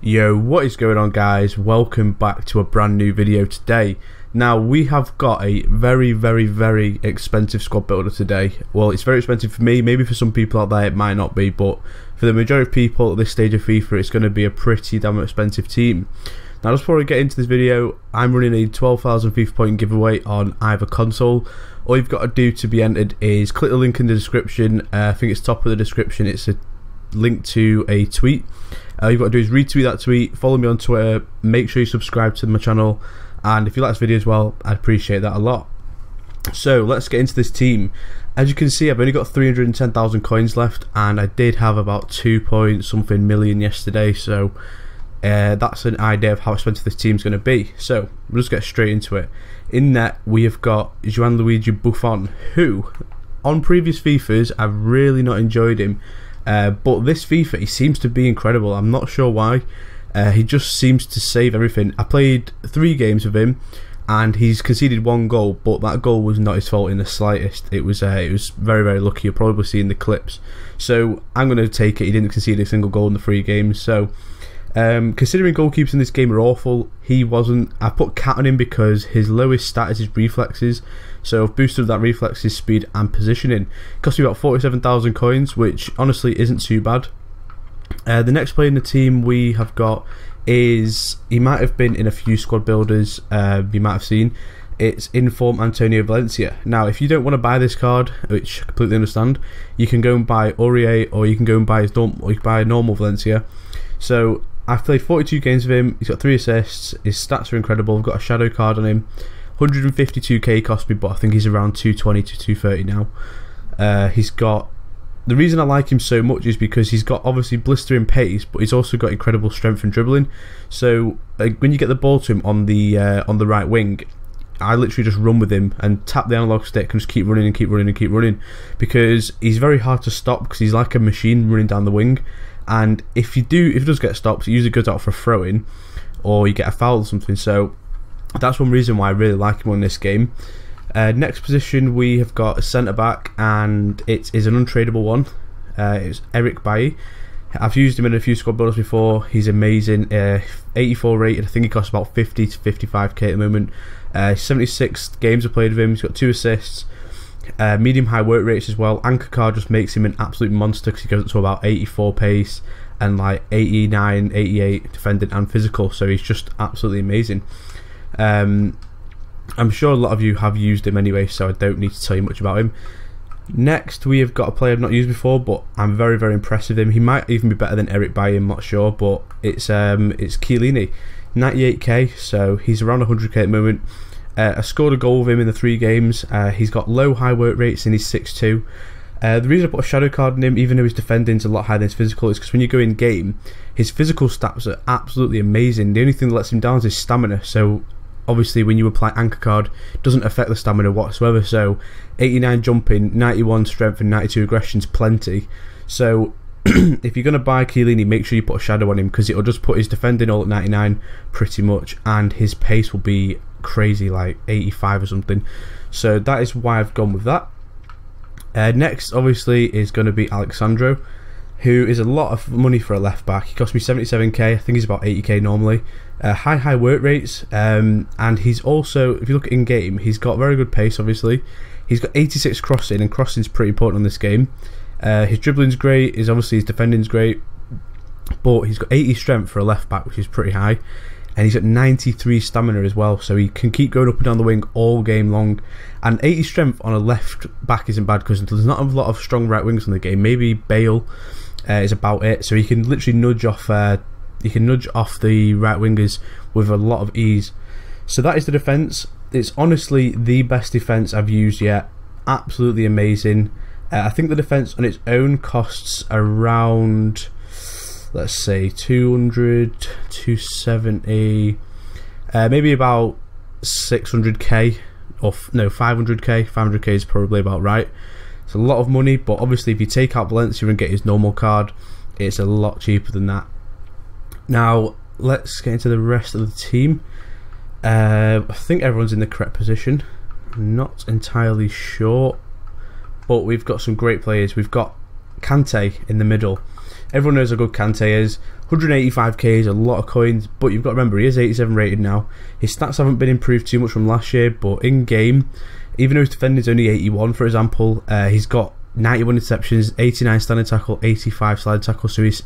Yo, what is going on, guys? Welcome back to a brand new video today. Now, we have got a very expensive squad builder today. Well, it's very expensive for me, maybe for some people out there it might not be, but for the majority of people at this stage of FIFA, it's going to be a pretty damn expensive team. Now, just before we get into this video, I'm running a 12,000 FIFA point giveaway on either console. All you've got to do to be entered is click the link in the description. I think it's top of the description. It's a link to a tweet. All you've got to do is retweet that tweet, follow me on Twitter, make sure you subscribe to my channel, and if you like this video as well, I'd appreciate that a lot. So let's get into this team. As you can see, I've only got 310,000 coins left, and I did have about 2-point-something million yesterday, so that's an idea of how expensive this team's going to be. So we'll just get straight into it. In net, we have got Gianluigi Buffon, who on previous FIFAs I've really not enjoyed him. But this FIFA, he seems to be incredible. I'm not sure why. He just seems to save everything. I played 3 games with him, and he's conceded 1 goal, but that goal was not his fault in the slightest. It was very lucky. You'll probably see in the clips. So I'm going to take it. He didn't concede a single goal in the 3 games. So considering goalkeepers in this game are awful, he wasn't. I put Cat on him because his lowest stat is his reflexes. So I've boosted that reflexes, speed and positioning. It cost me about 47,000 coins, which honestly isn't too bad. The next player in the team we have got is, he might have been in a few squad builders you might have seen. It's Inform Antonio Valencia. Now, if you don't want to buy this card, which I completely understand, you can go and buy Aurier, or you can go and buy his normal Valencia. So I've played 42 games with him. He's got 3 assists. His stats are incredible. I've got a shadow card on him. 152k cost me, but I think he's around 220 to 230 now. He's got, the reason I like him so much is because he's got obviously blistering pace, but he's also got incredible strength and dribbling. So when you get the ball to him on the right wing, I literally just run with him and tap the analog stick and just keep running and keep running and keep running, because he's very hard to stop because he's like a machine running down the wing. And if he does get stopped, it usually goes out for a throw-in or you get a foul or something. So that's one reason why I really like him on this game. Next position we have got a centre back, and it is an untradeable one. It's Eric Bailly. I've used him in a few squad builders before. He's amazing. 84 rated. I think he costs about 50 to 55k at the moment. 76 games I've played with him. He's got 2 assists. Medium high work rates as well. Anchor card just makes him an absolute monster because he goes up to about 84 pace and like 89, 88 defending and physical. So he's just absolutely amazing. I'm sure a lot of you have used him anyway, so I don't need to tell you much about him. Next, we have got a player I've not used before, but I'm very impressed with him. He might even be better than Eric Bailly, I'm not sure, but it's Chiellini, 98k, so he's around 100k at the moment. I scored a goal with him in the 3 games. He's got low high work rates and he's 6'2". The reason I put a shadow card on him, even though his defending's a lot higher than his physical, is because when you go in game, his physical stats are absolutely amazing. The only thing that lets him down is his stamina. So obviously when you apply anchor card, it doesn't affect the stamina whatsoever. So 89 jumping, 91 strength and 92 aggression's plenty. So if you're going to buy Chiellini, make sure you put a shadow on him, because it'll just put his defending all at 99 pretty much, and his pace will be crazy, like 85 or something. So that is why I've gone with that. Next obviously is going to be Alexandro, who is a lot of money for a left back. He cost me 77k. I think he's about 80k normally. High work rates, and he's also, if you look at in game, he's got very good pace. Obviously he's got 86 crossing, and crossing's pretty important on this game. His dribbling's great, his defending's great, but he's got 80 strength for a left back, which is pretty high, and he's got 93 stamina as well, so he can keep going up and down the wing all game long. And 80 strength on a left back isn't bad, because there's not a lot of strong right wings in the game. Maybe Bale is about it, so he can literally nudge off the right wingers with a lot of ease. So that is the defence. It's honestly the best defence I've used yet. Absolutely amazing. I think the defence on its own costs around, let's say 200, 270, maybe about 600k, or no, 500k. 500k is probably about right. It's a lot of money, but obviously if you take out Valencia and get his normal card, it's a lot cheaper than that. Now let's get into the rest of the team. I think everyone's in the correct position. I'm not entirely sure, but we've got some great players. We've got Kante in the middle. Everyone knows how good Kante is. 185k is a lot of coins, but you've got to remember he is 87 rated now. His stats haven't been improved too much from last year, but in game, even though his defending is only 81, for example, he's got 91 interceptions, 89 standing tackle, 85 slide tackle. So his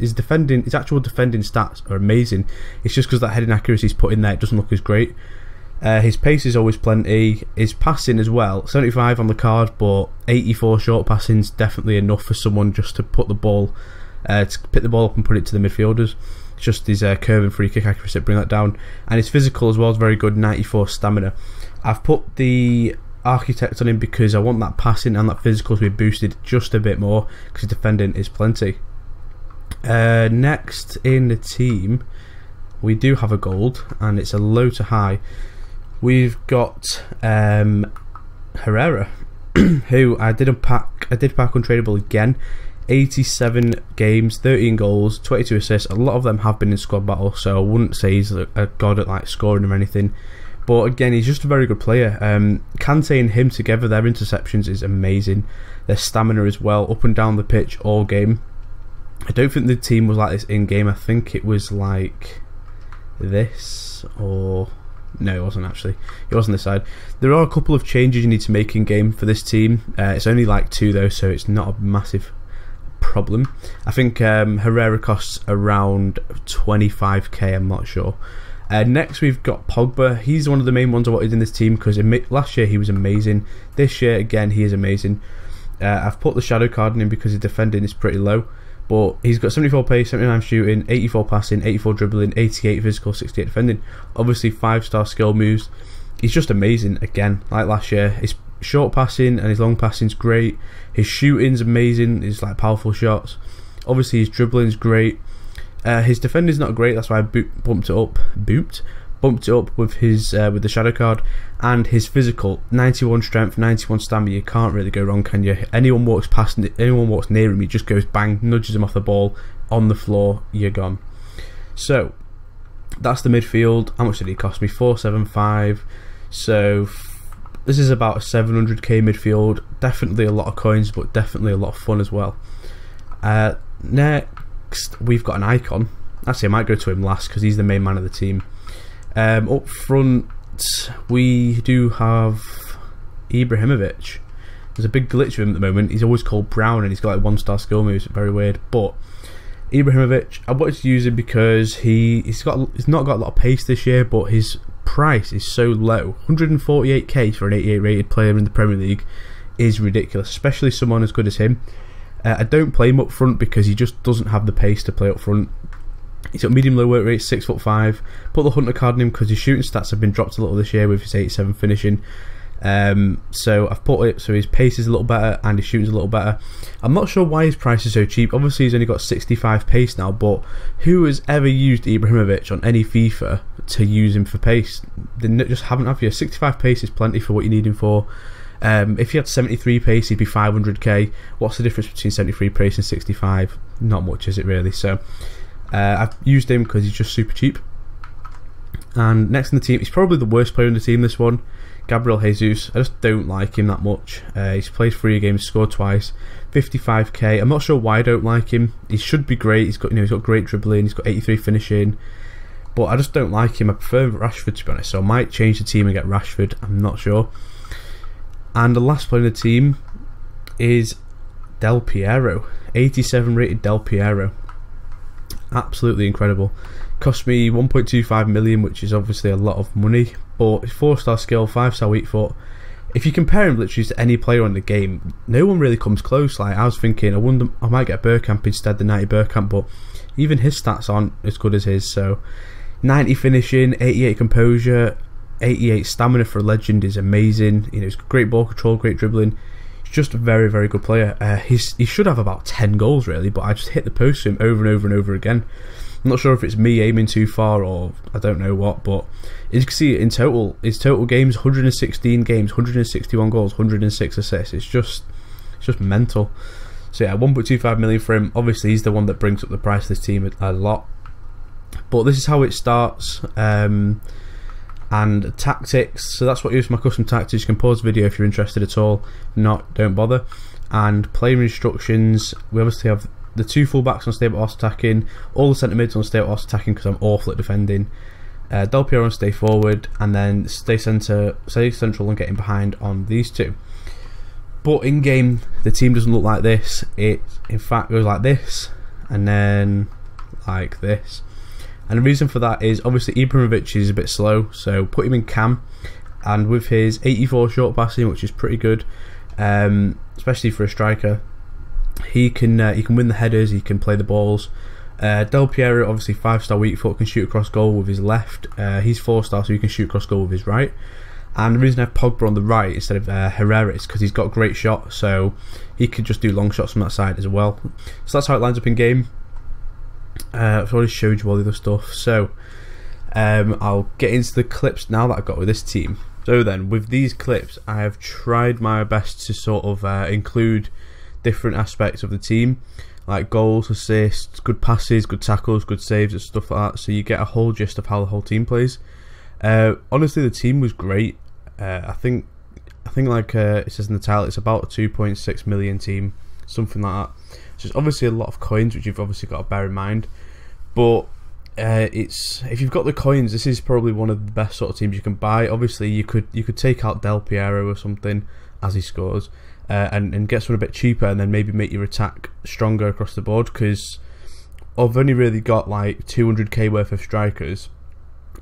actual defending stats are amazing. It's just because that heading accuracy he's put in there, it doesn't look as great. His pace is always plenty. His passing as well, 75 on the card, but 84 short passing is definitely enough for someone just to put the ball, to pick the ball up and put it to the midfielders. It's just his curve and free kick accuracy to bring that down, and his physical as well is very good, 94 stamina. I've put the architect on him because I want that passing and that physical to be boosted just a bit more, because his defending is plenty. Next in the team, we do have a gold, and it's a low to high. We've got Herrera, who I did pack untradeable again. 87 games, 13 goals, 22 assists. A lot of them have been in squad battle, so I wouldn't say he's a god at like scoring or anything. But again, he's just a very good player. Kante and him together, their interceptions is amazing. Their stamina as well, up and down the pitch all game. I don't think the team was like this in game. I think it was like this, or no, it wasn't actually. It wasn't this side. There are a couple of changes you need to make in game for this team. It's only like 2 though, so it's not a massive problem. I think Herrera costs around 25k, I'm not sure. Next we've got Pogba. He's one of the main ones I wanted in this team because last year he was amazing. This year again he is amazing. I've put the shadow card in him because his defending is pretty low, but he's got 74 pace, 79 shooting, 84 passing, 84 dribbling, 88 physical, 68 defending. Obviously 5-star skill moves. He's just amazing again, like last year. His short passing and his long passing's great. His shooting's amazing. His like powerful shots. Obviously his dribbling's great. His defending's not great. That's why I bumped it up with his with the shadow card. And his physical, 91 strength, 91 stamina. You can't really go wrong, can you? Anyone walks near him, he just goes bang, nudges him off the ball on the floor. You're gone. So that's the midfield. How much did he cost me? 475. So this is about a 700k midfield. Definitely a lot of coins, but definitely a lot of fun as well. Next, we've got an icon. Actually, I might go to him last because he's the main man of the team. Up front, we do have Ibrahimovic. There's a big glitch with him at the moment. He's always called Brown, and he's got like 1-star skill moves. Very weird. But Ibrahimovic, I wanted to use him because he's not got a lot of pace this year, but his price is so low. 148k for an 88 rated player in the Premier League is ridiculous, especially someone as good as him. I don't play him up front because he just doesn't have the pace to play up front. He's got medium low work rate, 6'5". Put the Hunter card in him because his shooting stats have been dropped a little this year with his 87 finishing. So I've put it so his pace is a little better and his shooting's a little better. I'm not sure why his price is so cheap. Obviously he's only got 65 pace now, but who has ever used Ibrahimovic on any FIFA to use him for pace? They just haven't, have you? 65 pace is plenty for what you need him for. If he had 73 pace, he'd be 500k. What's the difference between 73 pace and 65? Not much, is it really? So I've used him because he's just super cheap. And next in the team, he's probably the worst player in the team, this one, Gabriel Jesus. I just don't like him that much. He's played 3 games, scored twice, 55k. I'm not sure why I don't like him. He should be great. He's got great dribbling. He's got 83 finishing, but I just don't like him. I prefer Rashford, to be honest. So I might change the team and get Rashford. I'm not sure. And the last player in the team is Del Piero, 87 rated Del Piero. Absolutely incredible. Cost me 1.25 million, which is obviously a lot of money, but 4-star skill, 5-star weak foot. If you compare him literally to any player in the game, no one really comes close. Like, I was thinking, I might get Bergkamp instead, the 90 Bergkamp, but even his stats aren't as good as his. So 90 finishing, 88 composure, 88 stamina for a legend is amazing. He's got great ball control, great dribbling. He's just a very, very good player. He should have about 10 goals really, but I just hit the post to him over and over and over again. I'm not sure if it's me aiming too far or I don't know what, but as you can see in total, his total games, 116 games, 161 goals, 106 assists. It's just mental. So yeah, 1.25 million for him. Obviously he's the one that brings up the price of this team a lot. But this is how it starts. and tactics. So that's what I use for my custom tactics. You can pause the video if you're interested at all. If not, don't bother. And player instructions, we obviously have the 2 fullbacks on stable horse attacking, all the centre mids on stable horse attacking because I'm awful at defending. Del Piero on stay forward, and then stay central and getting behind on these 2. But in game, the team doesn't look like this. It in fact goes like this, and then like this. And the reason for that is obviously Ibrahimovic is a bit slow, so put him in cam, and with his 84 short passing, which is pretty good, especially for a striker, he can win the headers, he can play the balls. Del Piero, obviously 5-star weak foot, can shoot across goal with his left. He's 4-star, so he can shoot across goal with his right. And the reason I have Pogba on the right instead of Herrera is because he's got a great shot, so he could just do long shots from that side as well. So that's how it lines up in game. I've already showed you all the other stuff, so I'll get into the clips now that I've got with this team. So then, with these clips, I have tried my best to sort of include different aspects of the team, like goals, assists, good passes, good tackles, good saves and stuff like that, so you get a whole gist of how the whole team plays. Honestly, the team was great. I think like it says in the title, it's about a 2.6 million team, something like that. So it's obviously a lot of coins, which you've obviously got to bear in mind. But if you've got the coins, this is probably one of the best sort of teams you can buy. Obviously, you could take out Del Piero or something as he scores, and get someone a bit cheaper, and then maybe make your attack stronger across the board. Because I've only really got like 200k worth of strikers,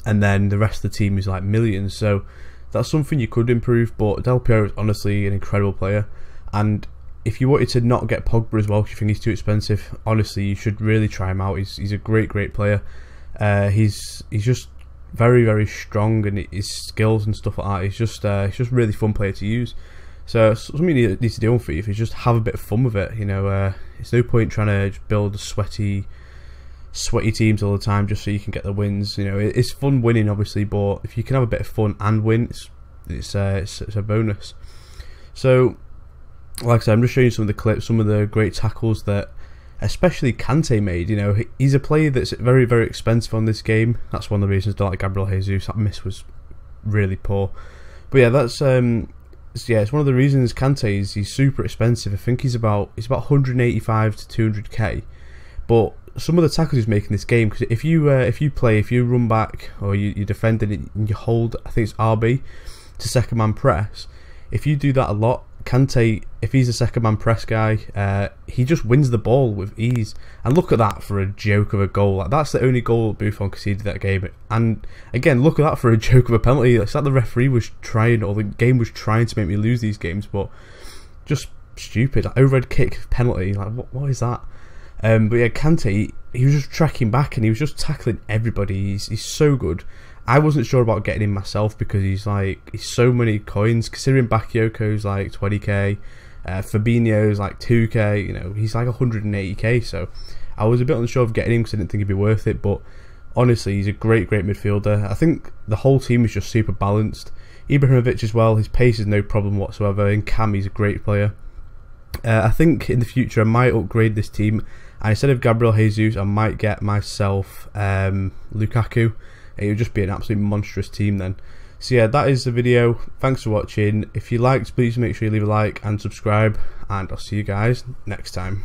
and then the rest of the team is like millions. So that's something you could improve. But Del Piero is honestly an incredible player, and if you wanted to not get Pogba as well because you think he's too expensive, honestly, you should really try him out. He's a great player. He's just very strong, and his skills and stuff like that. He's just really fun player to use. So something you need to do for you is just have a bit of fun with it. You know, it's no point trying to just build sweaty teams all the time just so you can get the wins. You know, it's fun winning obviously, but if you can have a bit of fun and win, it's a bonus. So, like I said, I'm just showing you some of the clips, some of the great tackles that especially Kante made. You know, he's a player that's very expensive on this game. That's one of the reasons I don't like Gabriel Jesus. That miss was really poor. But yeah, that's it's one of the reasons Kante he's super expensive. I think he's about 185 to 200k. But some of the tackles he's making this game, because if you run back or you defend it and you hold, I think it's RB to second man press. If you do that a lot, Kante, if he's a second man press guy, he just wins the ball with ease. And look at that for a joke of a goal. Like, that's the only goal Buffon conceded that game. And again, look at that for a joke of a penalty. It's like the referee was trying, or the game was trying to make me lose these games, but just stupid. Like, overhead kick penalty. Like, what is that? But yeah, Kante, he was just tracking back and he was just tackling everybody. He's so good. I wasn't sure about getting him myself because he's so many coins. Considering Bakayoko's like 20k, Fabinho's like 2k. You know, he's like 180k. So I was a bit unsure of getting him because I didn't think he'd be worth it. But honestly, he's a great midfielder. I think the whole team is just super balanced. Ibrahimovic as well. His pace is no problem whatsoever. In Cam, he's a great player. I think in the future I might upgrade this team, and instead of Gabriel Jesus, I might get myself Lukaku. It would just be an absolute monstrous team then. So yeah, that is the video. Thanks for watching. If you liked, please make sure you leave a like and subscribe, and I'll see you guys next time.